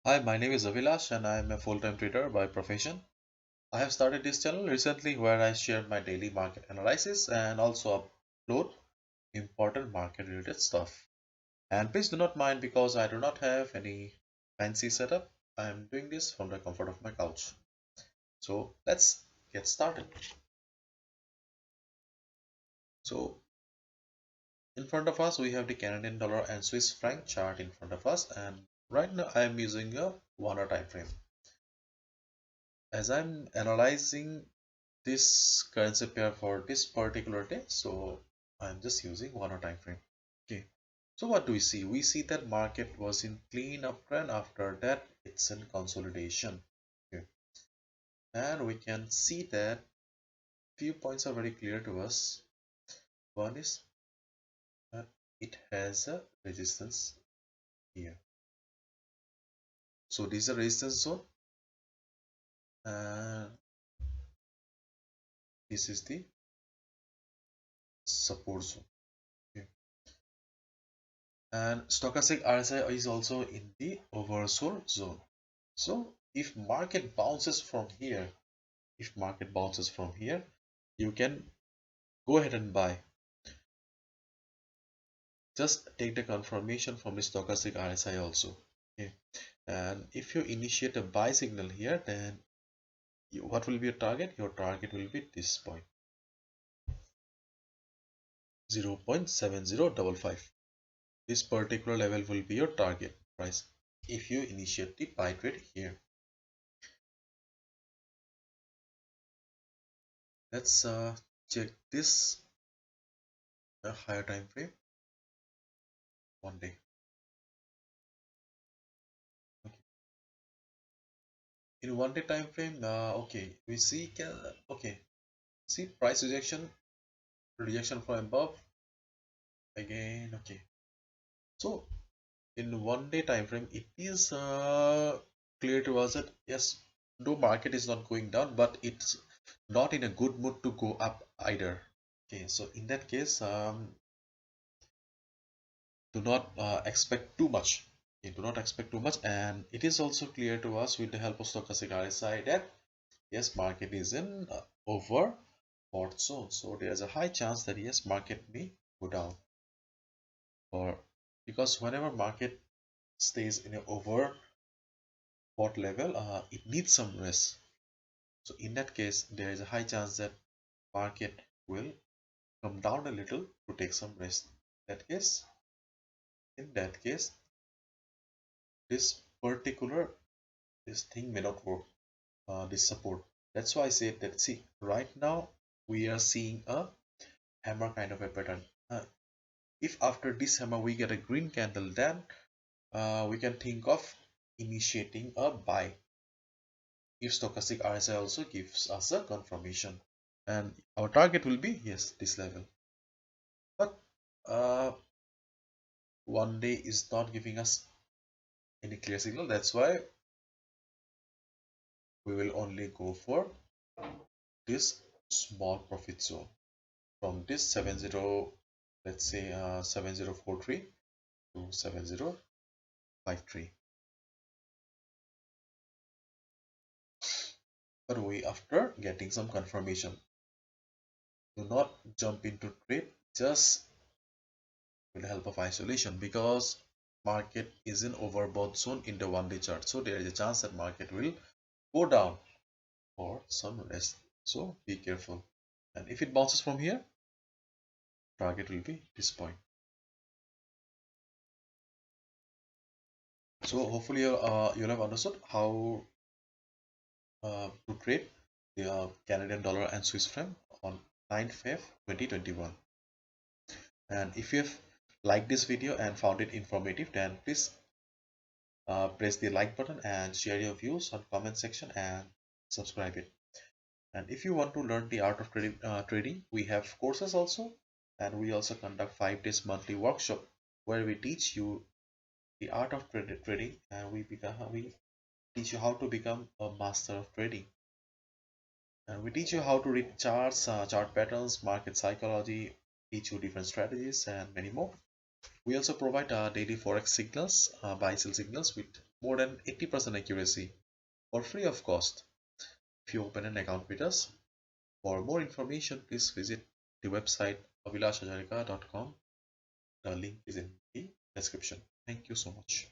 Hi, my name is Avilash and I am a full-time trader by profession. I have started this channel recently where I share my daily market analysis and also upload important market related stuff. And please do not mind because I do not have any fancy setup. I am doing this from the comfort of my couch. So let's get started. So in front of us we have the Canadian dollar and Swiss franc chart in front of us, and right now I am using a 1 hour time frame. As I'm analyzing this currency pair for this particular day, so I'm just using 1 hour time frame. Okay, so what do we see? We see that market was in clean uptrend. After that it's in consolidation. Okay, and we can see that few points are very clear to us. One is that it has a resistance here, so this is a resistance zone and this is the support zone. Okay, and stochastic RSI is also in the oversold zone. So if market bounces from here, you can go ahead and buy. Just take the confirmation from the stochastic RSI also. Okay. And if you initiate a buy signal here, then what will be your target? Your target will be this point, 0.7055. This particular level will be your target price if you initiate the buy trade here. Let's check this higher time frame, 1 day. Okay. In 1 day time frame, okay, we see okay, see price rejection from above again. Okay, so in 1 day time frame, it is clear to us that yes, though market is not going down, but it's not in a good mood to go up either. Okay, so in that case, do not expect too much. Okay, do not expect too much, and it is also clear to us with the help of stochastic RSI that yes, market is in overbought zone, so there's a high chance that yes, market may go down, or because whenever market stays in an overbought level, it needs some rest. So in that case, there is a high chance that market will come down a little to take some rest. In that case, this particular this thing may not work. This support. That's why I said that. See, right now we are seeing a hammer kind of a pattern. If after this hammer we get a green candle, then we can think of initiating a buy if stochastic RSI also gives us a confirmation, and our target will be yes, this level. But uh, 1 day is not giving us any clear signal. That's why we will only go for this small profit zone from this 70, let's say 7043 to 7053. But we after getting some confirmation. Do not jump into trade just with the help of isolation, because market is in overbought zone in the 1 day chart, so there is a chance that market will go down for some rest, so be careful. And if it bounces from here, target will be this point. So hopefully you'll have understood how to trade the Canadian dollar and Swiss franc on 9th Feb 2021. And if you have liked this video and found it informative, then please press the like button and share your views on comment section and subscribe it. And if you want to learn the art of trading, we have courses also, and we also conduct 5 days monthly workshop where we teach you the art of trading, and we teach you how to become a master of trading, and we teach you how to read charts, chart patterns, market psychology, teach you different strategies and many more. We also provide daily Forex signals, buy sell signals with more than 80% accuracy for free of cost if you open an account with us. For more information, please visit the website abhilashajarika.com. The link is in the description. Thank you so much.